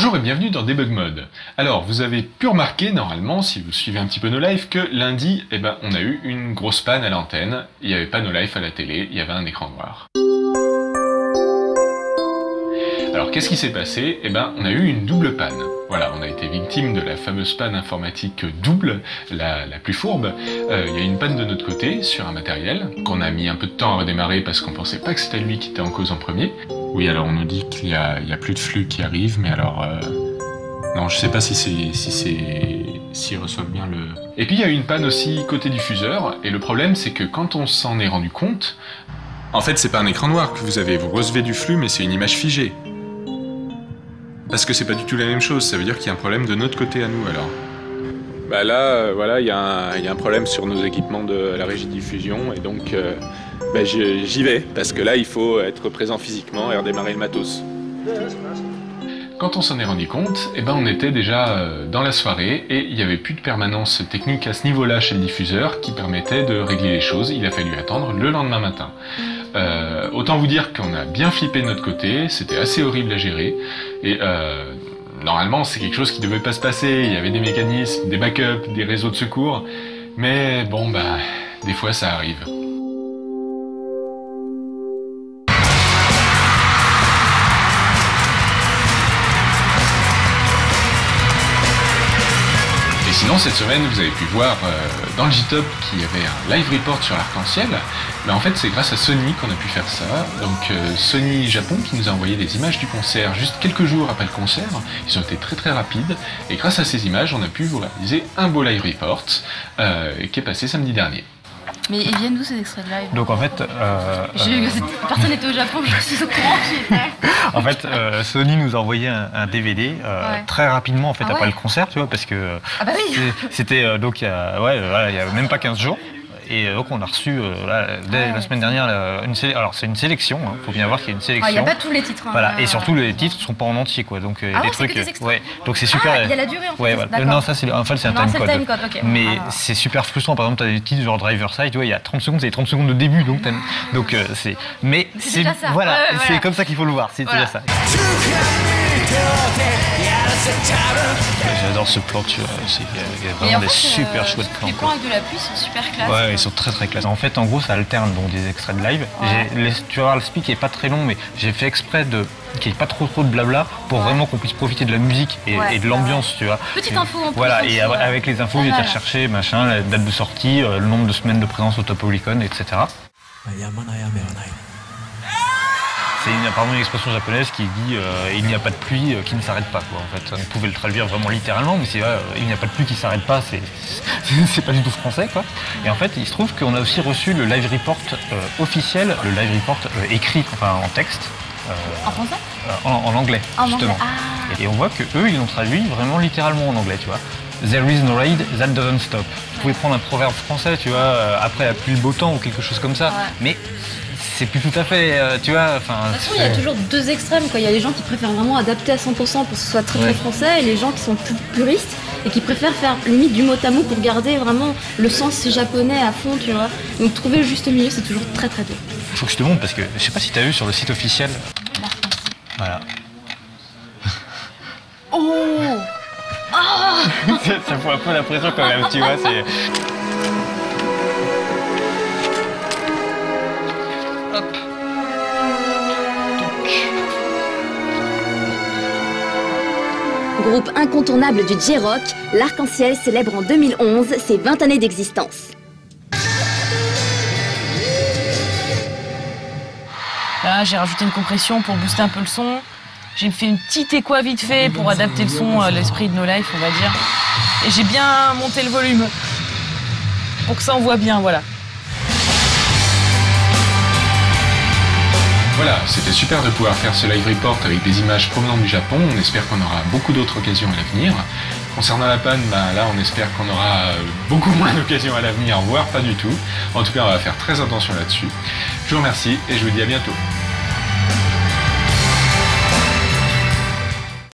Bonjour et bienvenue dans Debug Mode. Alors, vous avez pu remarquer, normalement, si vous suivez un petit peu nos lives, que lundi, on a eu une grosse panne à l'antenne. Il n'y avait pas nos lives à la télé, il y avait un écran noir. Alors, qu'est-ce qui s'est passé? On a eu une double panne. Voilà, on a été victime de la fameuse panne informatique double, la plus fourbe. Il y a une panne de notre côté, sur un matériel, qu'on a mis un peu de temps à redémarrer parce qu'on pensait pas que c'était lui qui était en cause en premier. Oui, alors on nous dit qu'il y a plus de flux qui arrive, mais alors... Non, je sais pas s'ils reçoivent bien le... Et puis il y a eu une panne aussi côté diffuseur, et le problème c'est que quand on s'en est rendu compte, en fait c'est pas un écran noir que vous avez, vous recevez du flux, mais c'est une image figée. Parce que c'est pas du tout la même chose, ça veut dire qu'il y a un problème de notre côté à nous alors. Bah là, voilà, il y a un problème sur nos équipements de la régie de diffusion, et donc j'y vais, parce que là il faut être présent physiquement et redémarrer le matos. Quand on s'en est rendu compte, on était déjà dans la soirée et il n'y avait plus de permanence technique à ce niveau-là chez le diffuseur qui permettait de régler les choses. Il a fallu attendre le lendemain matin. Autant vous dire qu'on a bien flippé de notre côté, c'était assez horrible à gérer et normalement c'est quelque chose qui devait pas se passer. Il y avait des mécanismes, des backups, des réseaux de secours, mais bon des fois ça arrive. Et sinon, cette semaine, vous avez pu voir dans le J-Top qu'il y avait un live report sur l'arc-en-ciel. Mais en fait, c'est grâce à Sony qu'on a pu faire ça. Donc Sony Japon qui nous a envoyé des images du concert juste quelques jours après le concert. Ils ont été très très rapides. Et grâce à ces images, on a pu vous réaliser un beau live report qui est passé samedi dernier. Mais ils viennent d'où ces extraits de live? Donc en fait... Personne n'était au Japon, je suis au courant qui était. En fait, Sony nous a envoyé un DVD très rapidement en fait, après le concert, tu vois, parce que c'était donc il y a même pas 15 jours. Et donc on a reçu dès la semaine dernière alors c'est une sélection, faut bien voir qu'il y a une sélection. Il n'y a pas tous les titres. Voilà, et surtout les titres sont pas en entier quoi. Donc des trucs donc c'est super. Il y a la durée en fait. Voilà. Non, ça c'est un timecode. Okay. Mais c'est super frustrant, par exemple tu as des titres genre Driver Side, tu vois, il y a 30 secondes, c'est 30 secondes de début donc c'est c'est voilà, c'est comme ça qu'il faut le voir, c'est déjà ça. J'adore ce plan, tu vois, il y a vraiment des super chouettes plans. Les plans avec de la pluie sont super classe. Ouais, ils sont très très classe. En fait, en gros, ça alterne donc des extraits de live. Tu vas voir, le speak est pas très long, mais j'ai fait exprès qu'il n'y ait pas trop de blabla pour vraiment qu'on puisse profiter de la musique et de l'ambiance, tu vois. Petite info en plus. Voilà, et avec les infos, j'ai été rechercher la date de sortie, le nombre de semaines de présence au Top Olicon, etc. C'est apparemment une expression japonaise qui dit il n'y a pas de pluie qui ne s'arrête pas quoi. En fait, on pouvait le traduire vraiment littéralement, mais c'est il n'y a pas de pluie qui ne s'arrête pas, c'est pas du tout français quoi. Et en fait, il se trouve qu'on a aussi reçu le live report officiel, le live report écrit, enfin en texte. En français en anglais, justement. Et on voit que eux, ils l'ont traduit vraiment littéralement en anglais, tu vois. There is no rain that doesn't stop. Vous pouvez prendre un proverbe français, tu vois, après la pluie, le beau temps ou quelque chose comme ça, mais c'est plus tout à fait, tu vois, enfin... De toute façon, il y a toujours deux extrêmes, quoi. Il y a les gens qui préfèrent vraiment adapter à 100% pour que ce soit très très français, et les gens qui sont plus puristes et qui préfèrent faire limite du mot à mot pour garder vraiment le sens japonais à fond, tu vois. Donc trouver le juste milieu, c'est toujours très très dur. Faut que je te montre, parce que je sais pas si t'as vu sur le site officiel. Voilà. Oh Ça fout un peu la pression quand même, tu vois, c'est... Hop. Groupe incontournable du J-Rock, l'Arc-en-Ciel célèbre en 2011 ses 20 années d'existence. Là, j'ai rajouté une compression pour booster un peu le son. J'ai fait une petite écho vite fait pour adapter le son à l'esprit de nos lives, on va dire. Et j'ai bien monté le volume pour que ça envoie bien, voilà. Voilà, c'était super de pouvoir faire ce live report avec des images provenant du Japon. On espère qu'on aura beaucoup d'autres occasions à l'avenir. Concernant la panne, là on espère qu'on aura beaucoup moins d'occasions à l'avenir, voire pas du tout. En tout cas, on va faire très attention là-dessus. Je vous remercie et je vous dis à bientôt.